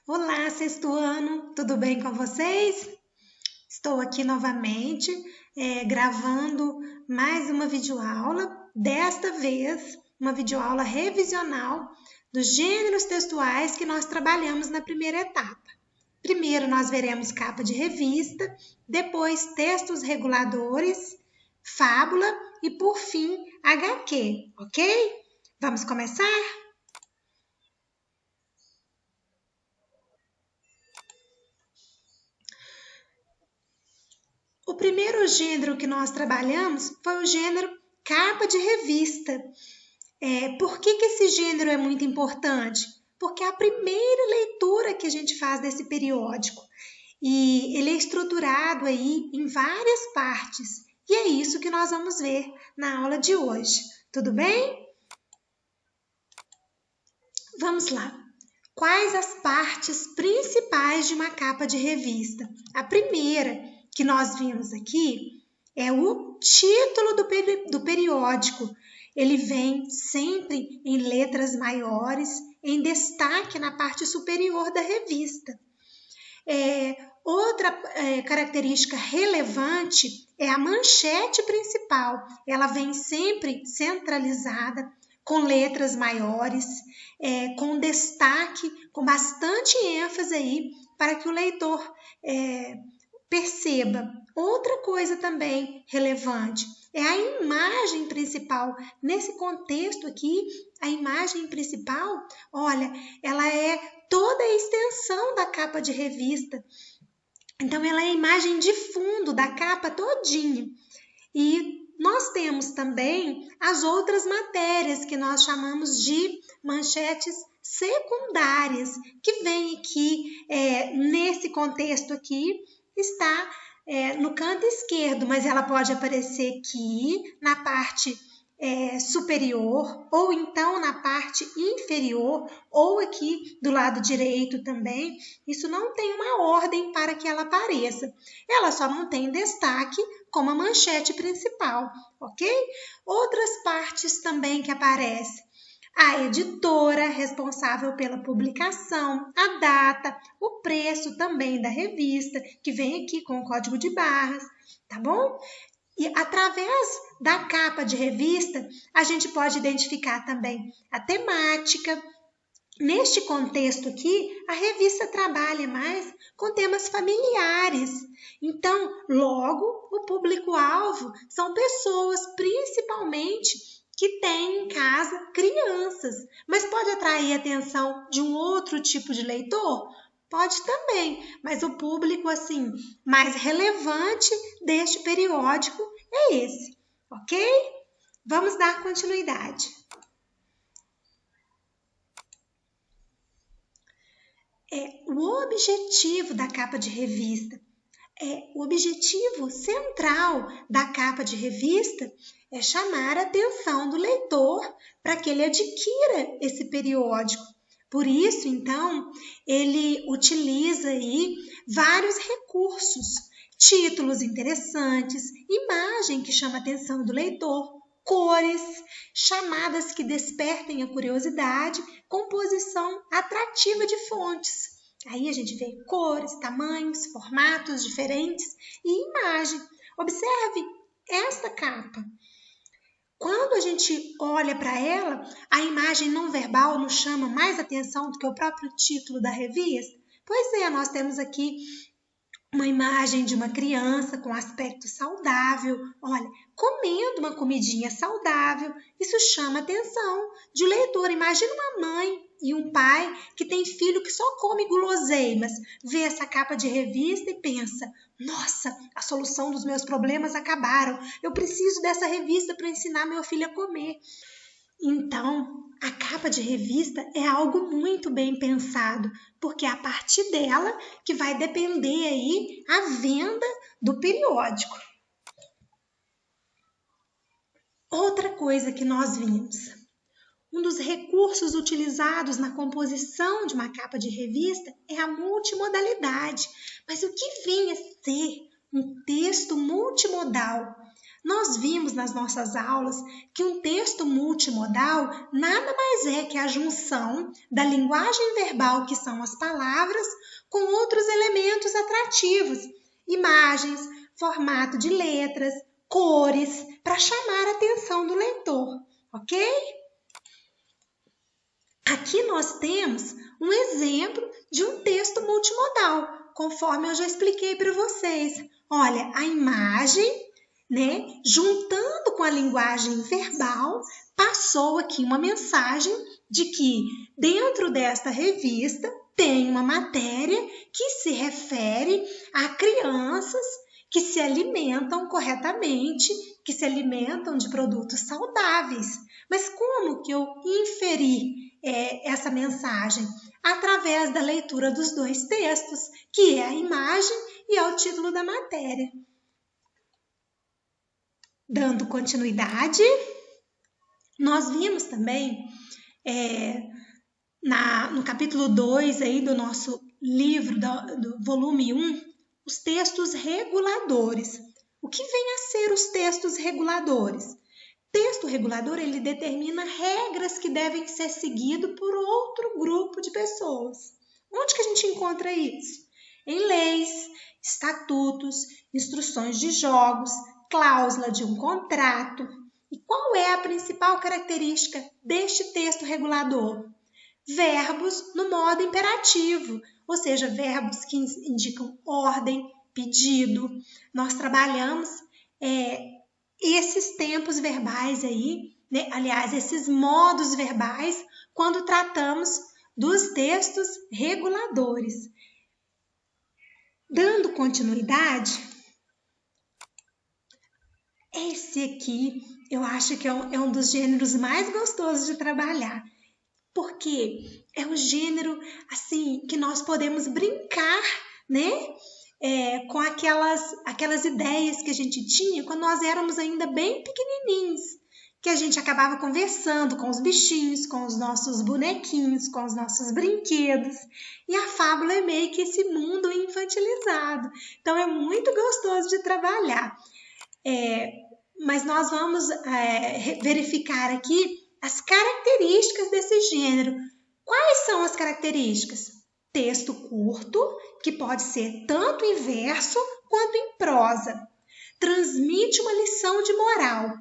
Olá, sexto ano, tudo bem com vocês? Estou aqui novamente gravando mais uma videoaula, desta vez uma videoaula revisional dos gêneros textuais que nós trabalhamos na primeira etapa. Primeiro nós veremos capa de revista, depois textos reguladores, fábula e por fim HQ, ok? Vamos começar? O primeiro gênero que nós trabalhamos foi o gênero capa de revista. Por que esse gênero é muito importante? Porque é a primeira leitura que a gente faz desse periódico. E ele é estruturado aí em várias partes. E é isso que nós vamos ver na aula de hoje. Tudo bem? Vamos lá. Quais as partes principais de uma capa de revista? A primeira que nós vimos aqui é o título do periódico. Ele vem sempre em letras maiores, em destaque na parte superior da revista. Outra característica relevante é a manchete principal. Ela vem sempre centralizada, com letras maiores, com destaque, com bastante ênfase aí, para que o leitor perceba. Outra coisa também relevante é a imagem principal. Nesse contexto aqui, a imagem principal, olha, ela é toda a extensão da capa de revista. Então, ela é a imagem de fundo da capa todinha. E nós temos também as outras matérias que nós chamamos de manchetes secundárias, que vem aqui, nesse contexto aqui, está no canto esquerdo, mas ela pode aparecer aqui na parte superior, ou então na parte inferior, ou aqui do lado direito também. Isso não tem uma ordem para que ela apareça. Ela só não tem destaque como a manchete principal, ok? Outras partes também que aparecem. A editora responsável pela publicação, a data, o preço também da revista, que vem aqui com o código de barras, tá bom? E através da capa de revista, a gente pode identificar também a temática. Neste contexto aqui, a revista trabalha mais com temas familiares. Então, logo, o público-alvo são pessoas, principalmente, que têm em casa crianças. Mas pode atrair a atenção de um outro tipo de leitor? Pode também, mas o público assim mais relevante deste periódico é esse, ok? Vamos dar continuidade. O objetivo da capa de revista, o objetivo central da capa de revista é chamar a atenção do leitor para que ele adquira esse periódico. Por isso, então, ele utiliza aí vários recursos, títulos interessantes, imagem que chama a atenção do leitor, cores, chamadas que despertem a curiosidade, composição atrativa de fontes. Aí a gente vê cores, tamanhos, formatos diferentes e imagem. Observe esta capa. Quando a gente olha para ela, a imagem não verbal nos chama mais atenção do que o próprio título da revista? Pois é, nós temos aqui uma imagem de uma criança com aspecto saudável, olha, comendo uma comidinha saudável. Isso chama a atenção de um leitor. Imagina uma mãe e um pai que tem filho que só come guloseimas, vê essa capa de revista e pensa: nossa, a solução dos meus problemas acabaram. Eu preciso dessa revista para ensinar meu filho a comer. Então, a capa de revista é algo muito bem pensado, porque é a partir dela que vai depender aí a venda do periódico. Outra coisa que nós vimos, um dos recursos utilizados na composição de uma capa de revista é a multimodalidade. Mas o que vem a ser um texto multimodal? nós vimos nas nossas aulas que um texto multimodal nada mais é que a junção da linguagem verbal, que são as palavras, com outros elementos atrativos, imagens, formato de letras, cores, para chamar a atenção do leitor, ok? Aqui nós temos um exemplo de um texto multimodal, conforme eu já expliquei para vocês. Olha, a imagem, né, juntando com a linguagem verbal, passou aqui uma mensagem de que dentro desta revista tem uma matéria que se refere a crianças que se alimentam corretamente, que se alimentam de produtos saudáveis. Mas como que eu inferi essa mensagem? Através da leitura dos dois textos, que é a imagem e é o título da matéria. Dando continuidade, nós vimos também no capítulo 2 aí do nosso livro, do volume 1, os textos reguladores. O que vem a ser os textos reguladores? Texto regulador, ele determina regras que devem ser seguidas por outro grupo de pessoas. Onde que a gente encontra isso? Em leis, estatutos, instruções de jogos, cláusula de um contrato. E qual é a principal característica deste texto regulador? Verbos no modo imperativo, ou seja, verbos que indicam ordem, pedido. Nós trabalhamos esses tempos verbais aí, né? Aliás, esses modos verbais, quando tratamos dos textos reguladores. Dando continuidade, esse aqui eu acho que é um dos gêneros mais gostosos de trabalhar, porque é um gênero assim que nós podemos brincar, né? Com aquelas ideias que a gente tinha quando nós éramos ainda bem pequenininhos, que a gente acabava conversando com os bichinhos, com os nossos bonequinhos, com os nossos brinquedos. E a fábula é meio que esse mundo infantilizado. Então é muito gostoso de trabalhar. Mas nós vamos verificar aqui as características desse gênero. Quais são as características? Texto curto, que pode ser tanto em verso quanto em prosa. Transmite uma lição de moral.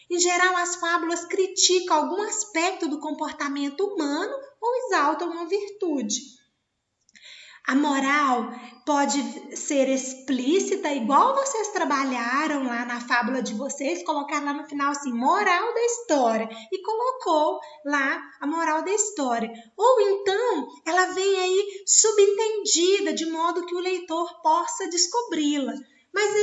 Em geral, as fábulas criticam algum aspecto do comportamento humano ou exaltam uma virtude. A moral pode ser explícita, igual vocês trabalharam lá na fábula de vocês, colocar lá no final assim, moral da história, e colocou lá a moral da história. Ou então, ela vem aí subentendida, de modo que o leitor possa descobri-la. Mas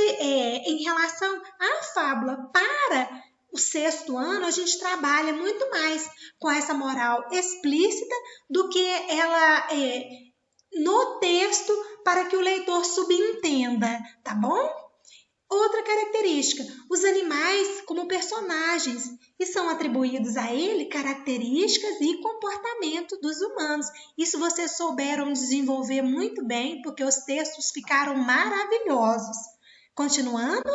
em relação à fábula para o 6º ano, a gente trabalha muito mais com essa moral explícita do que ela no texto para que o leitor subentenda, tá bom? Outra característica, os animais como personagens e são atribuídos a ele características e comportamento dos humanos. Isso vocês souberam desenvolver muito bem, porque os textos ficaram maravilhosos. Continuando,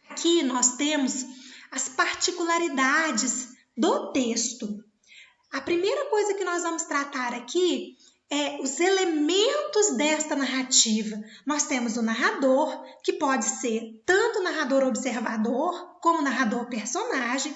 aqui nós temos as particularidades do texto. A primeira coisa que nós vamos tratar aqui os elementos desta narrativa. Nós temos o narrador, que pode ser tanto narrador observador como narrador personagem.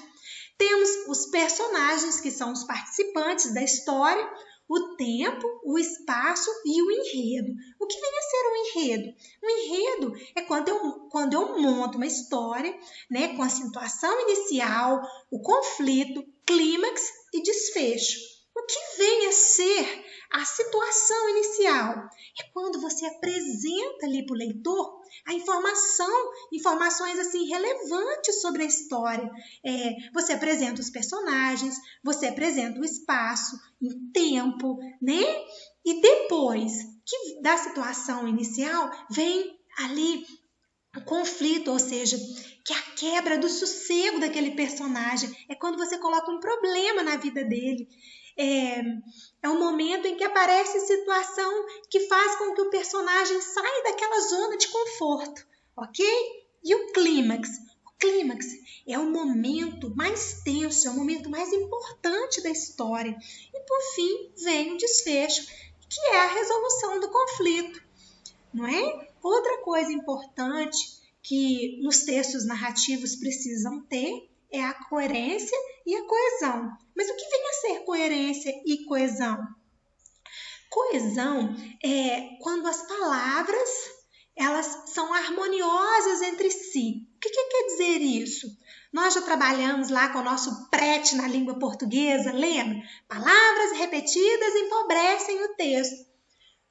Temos os personagens, que são os participantes da história, o tempo, o espaço e o enredo. O que vem a ser um enredo? Um enredo é quando eu monto uma história, né, com a situação inicial, o conflito, clímax e desfecho. O que vem a ser a situação inicial? É quando você apresenta ali para o leitor a informações assim relevantes sobre a história. Você apresenta os personagens, você apresenta o espaço, o tempo, né? E depois da situação inicial vem ali o conflito, ou seja, que é a quebra do sossego daquele personagem. É quando você coloca um problema na vida dele. É um momento em que aparece situação que faz com que o personagem saia daquela zona de conforto, ok? E o clímax, Clímax é o momento mais tenso, é o momento mais importante da história. E por fim vem o desfecho, que é a resolução do conflito, não é? Outra coisa importante que nos textos narrativos precisam ter é a coerência e a coesão. Mas o que vem a ser coerência e coesão? Coesão é quando as palavras elas são harmoniosas entre si. O que quer dizer isso? Nós já trabalhamos lá com o nosso PRET na língua portuguesa, lembra? Palavras repetidas empobrecem o texto.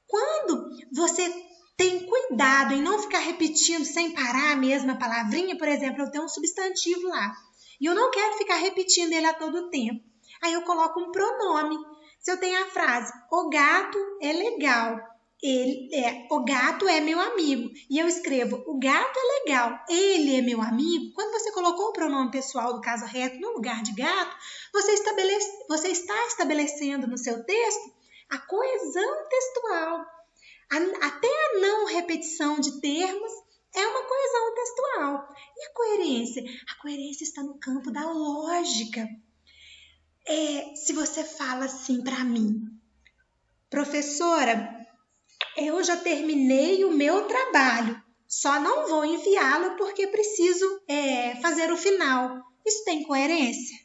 Quando você tem cuidado em não ficar repetindo sem parar a mesma palavrinha, por exemplo, eu tenho um substantivo lá e eu não quero ficar repetindo ele a todo tempo. Aí eu coloco um pronome. Se eu tenho a frase, o gato é legal, o gato é meu amigo, e eu escrevo, o gato é legal, ele é meu amigo, quando você colocou o pronome pessoal do caso reto no lugar de gato, você está estabelecendo no seu texto a coesão textual. Até a não repetição de termos é uma coesão textual. E a coerência? A coerência está no campo da lógica. Se você fala assim para mim, professora, eu já terminei o meu trabalho, só não vou enviá-lo porque preciso fazer o final. Isso tem coerência?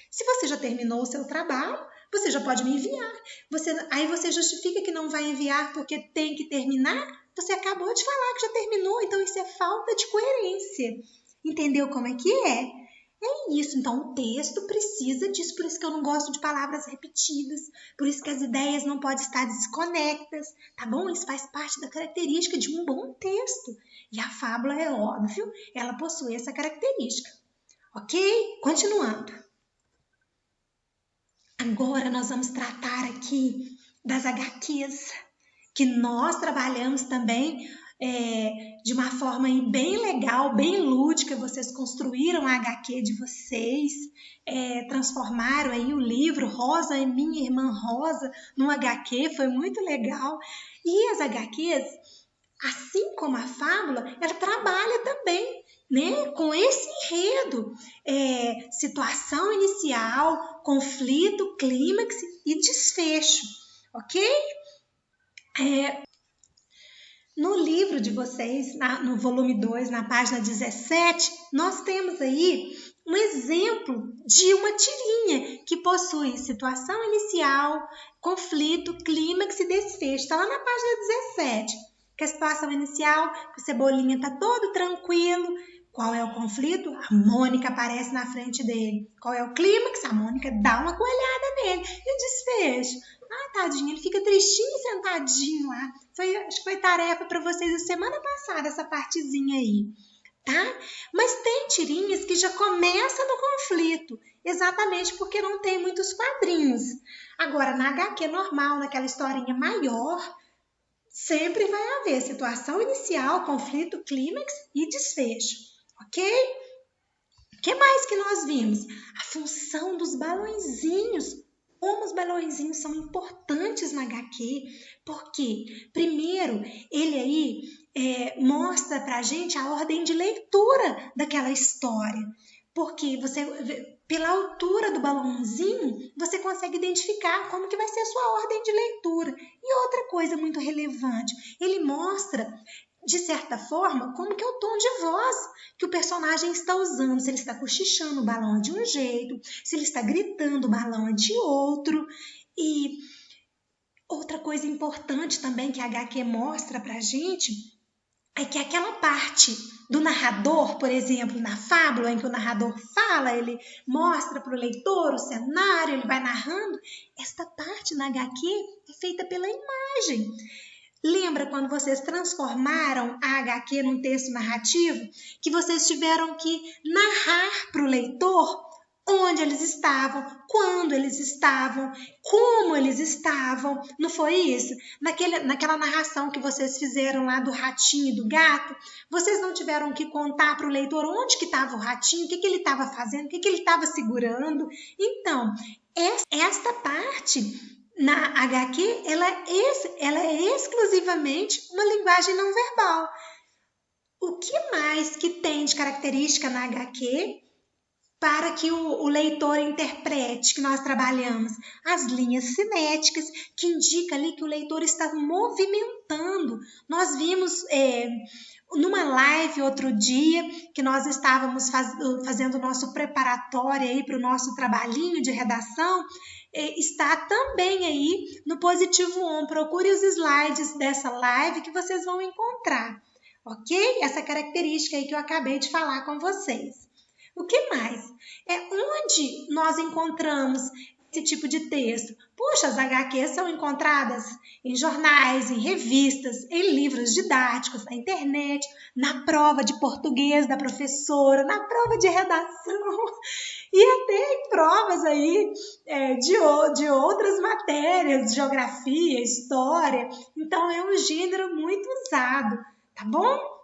Se você já terminou o seu trabalho, você já pode me enviar. Aí você justifica que não vai enviar porque tem que terminar? Você acabou de falar que já terminou, então isso é falta de coerência. Entendeu como é que é? É isso, então o texto precisa disso, por isso que eu não gosto de palavras repetidas, por isso que as ideias não podem estar desconectas, tá bom? Isso faz parte da característica de um bom texto. E a fábula, é óbvio, ela possui essa característica. Ok? Continuando. Agora nós vamos tratar aqui das HQs, que nós trabalhamos também de uma forma bem legal, bem lúdica. Vocês construíram a HQ de vocês, transformaram aí o livro Rosa e Minha Irmã Rosa num HQ, foi muito legal. E as HQs, assim como a fábula, ela trabalha também, né, com esse enredo, situação inicial, conflito, clímax e desfecho, ok? No livro de vocês, no volume 2, na página 17, nós temos aí um exemplo de uma tirinha que possui situação inicial, conflito, clímax e desfecho. Está lá na página 17, que a situação inicial, que o Cebolinha está todo tranquilo. Qual é o conflito? A Mônica aparece na frente dele. Qual é o clímax? A Mônica dá uma coelhada nele. E o desfecho? Tadinho, ele fica tristinho sentadinho lá. Acho que foi tarefa para vocês a semana passada, essa partezinha aí, tá? Mas tem tirinhas que já começam no conflito, exatamente porque não tem muitos quadrinhos. Agora, na HQ normal, naquela historinha maior, sempre vai haver situação inicial, conflito, clímax e desfecho, ok? O que mais que nós vimos? A função dos balõezinhos. Como os balõezinhos são importantes na HQ, porque, primeiro, ele aí mostra pra gente a ordem de leitura daquela história, porque pela altura do balãozinho, você consegue identificar como que vai ser a sua ordem de leitura. E outra coisa muito relevante, ele mostra, de certa forma, como que é o tom de voz que o personagem está usando. Se ele está cochichando, o balão é de um jeito, se ele está gritando, o balão é de outro. E outra coisa importante também que a HQ mostra pra gente é que aquela parte do narrador, por exemplo, na fábula em que o narrador fala, ele mostra para o leitor o cenário, ele vai narrando, esta parte na HQ é feita pela imagem. Lembra quando vocês transformaram a HQ num texto narrativo, que vocês tiveram que narrar para o leitor onde eles estavam, quando eles estavam, como eles estavam, não foi isso? Naquela narração que vocês fizeram lá do ratinho e do gato, vocês não tiveram que contar para o leitor onde que estava o ratinho, o que ele estava fazendo, o que ele estava segurando. Então, esta parte na HQ, ela é exclusivamente uma linguagem não verbal. O que mais que tem de característica na HQ para que o leitor interprete que nós trabalhamos? As linhas cinéticas, que indica ali que o leitor está movimentando. Nós vimos numa live outro dia, que nós estávamos fazendo o nosso preparatório aí para o nosso trabalhinho de redação, está também aí no Positivo On. Procure os slides dessa live que vocês vão encontrar, ok? Essa característica aí que eu acabei de falar com vocês. O que mais? Onde nós encontramos esse tipo de texto? Puxa, as HQs são encontradas em jornais, em revistas, em livros didáticos, na internet, na prova de português da professora, na prova de redação e até em provas aí de outras matérias, geografia, história. Então é um gênero muito usado, tá bom?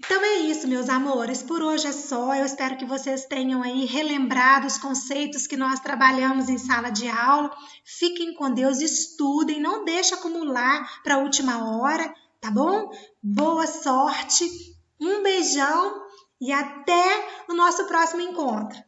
Então é isso, meus amores. Por hoje é só. Eu espero que vocês tenham aí relembrado os conceitos que nós trabalhamos em sala de aula. Fiquem com Deus, estudem, não deixem acumular para a última hora, tá bom? Boa sorte, um beijão e até o nosso próximo encontro.